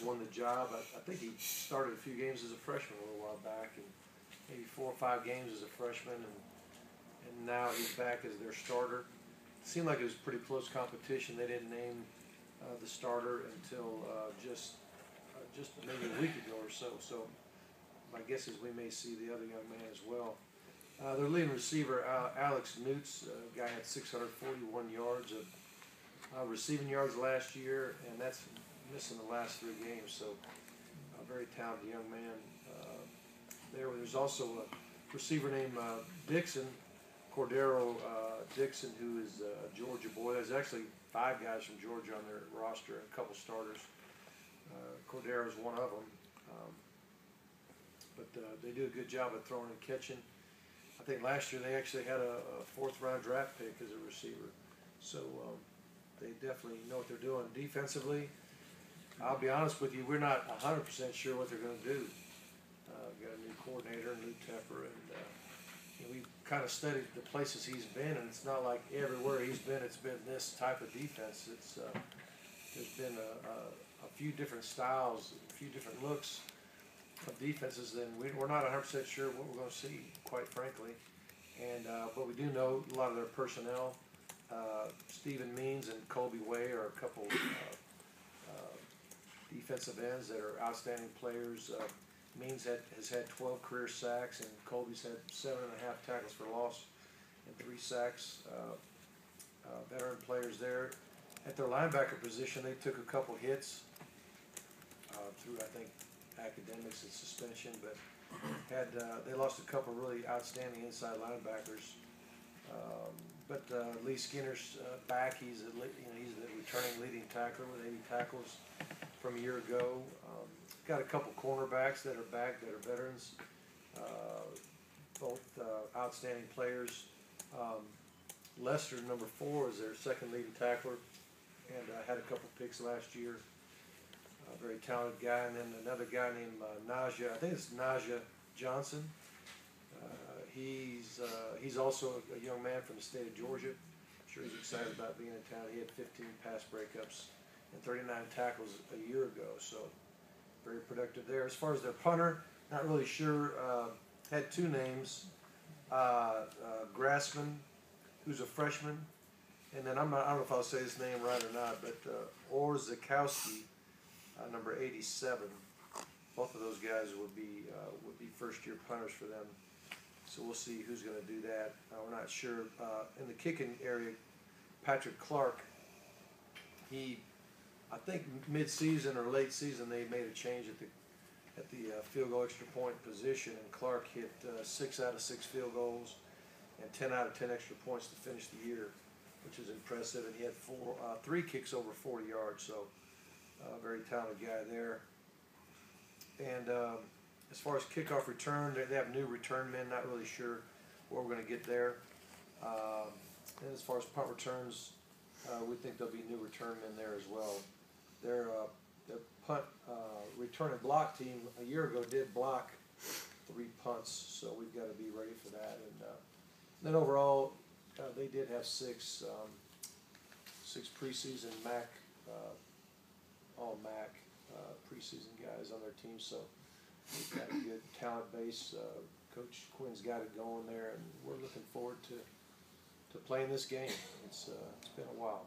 just won the job. I think he started a few games as a freshman a little while back, and maybe 4 or 5 games as a freshman, and now he's back as their starter. It seemed like it was pretty close competition. They didn't name the starter until just maybe a week ago or so. So my guess is we may see the other young man as well. Their leading receiver, Alex Newts, guy had 641 yards of receiving yards last year, and that's missing the last 3 games. So a very talented young man. There's also a receiver named Dixon, Cordero Dixon, who is a Georgia boy. There's actually 5 guys from Georgia on their roster and a couple starters. Cordero is one of them. But they do a good job of throwing and catching. I think last year they actually had a 4th-round draft pick as a receiver. So they definitely know what they're doing. Defensively, I'll be honest with you, we're not 100% sure what they're going to do. We've got a new coordinator, new Tepper, and we've kind of studied the places he's been, and it's not like everywhere he's been it's been this type of defense. There's been a few different styles, a few different looks of defenses, and we're not 100% sure what we're going to see, quite frankly. And but we do know a lot of their personnel. Stephen Means and Colby Way are a couple defensive ends that are outstanding players. Means has had 12 career sacks, and Colby's had 7.5 tackles for loss and 3 sacks. Veteran players there. At their linebacker position, they took a couple hits through, I think, academics and suspension, but they lost a couple really outstanding inside linebackers. But Lee Skinner's back. He's the returning leading tackler with 80 tackles from a year ago. Got a couple cornerbacks that are back that are veterans, both outstanding players. Lester, number 4, is their second leading tackler, and had a couple picks last year. Very talented guy. And then another guy named Najee, I think it's Najee Johnson. He's also a young man from the state of Georgia. I'm sure he's excited about being in town. He had 15 pass breakups and 39 tackles a year ago, so very productive there. As far as their punter, not really sure. Had 2 names. Grassman, who's a freshman, and then I don't know if I'll say his name right or not, but Orzakowski, number 87. Both of those guys would be first-year punters for them. So we'll see who's going to do that. We're not sure. In the kicking area, Patrick Clark, I think mid-season or late season they made a change at the field goal extra point position, and Clark hit 6 out of 6 field goals and 10 out of 10 extra points to finish the year, which is impressive. And he had 3 kicks over 40 yards, so very talented guy there. And as far as kickoff return, they have new return men. Not really sure what we're going to get there. And as far as punt returns, we think there'll be new return men there as well. Their punt return and block team a year ago did block 3 punts, so we've got to be ready for that. And then overall, they did have 6 preseason MAC, all MAC preseason guys on their team, so they've got a good talent base. Coach Quinn's got it going there, and we're looking forward to playing this game. It's been a while.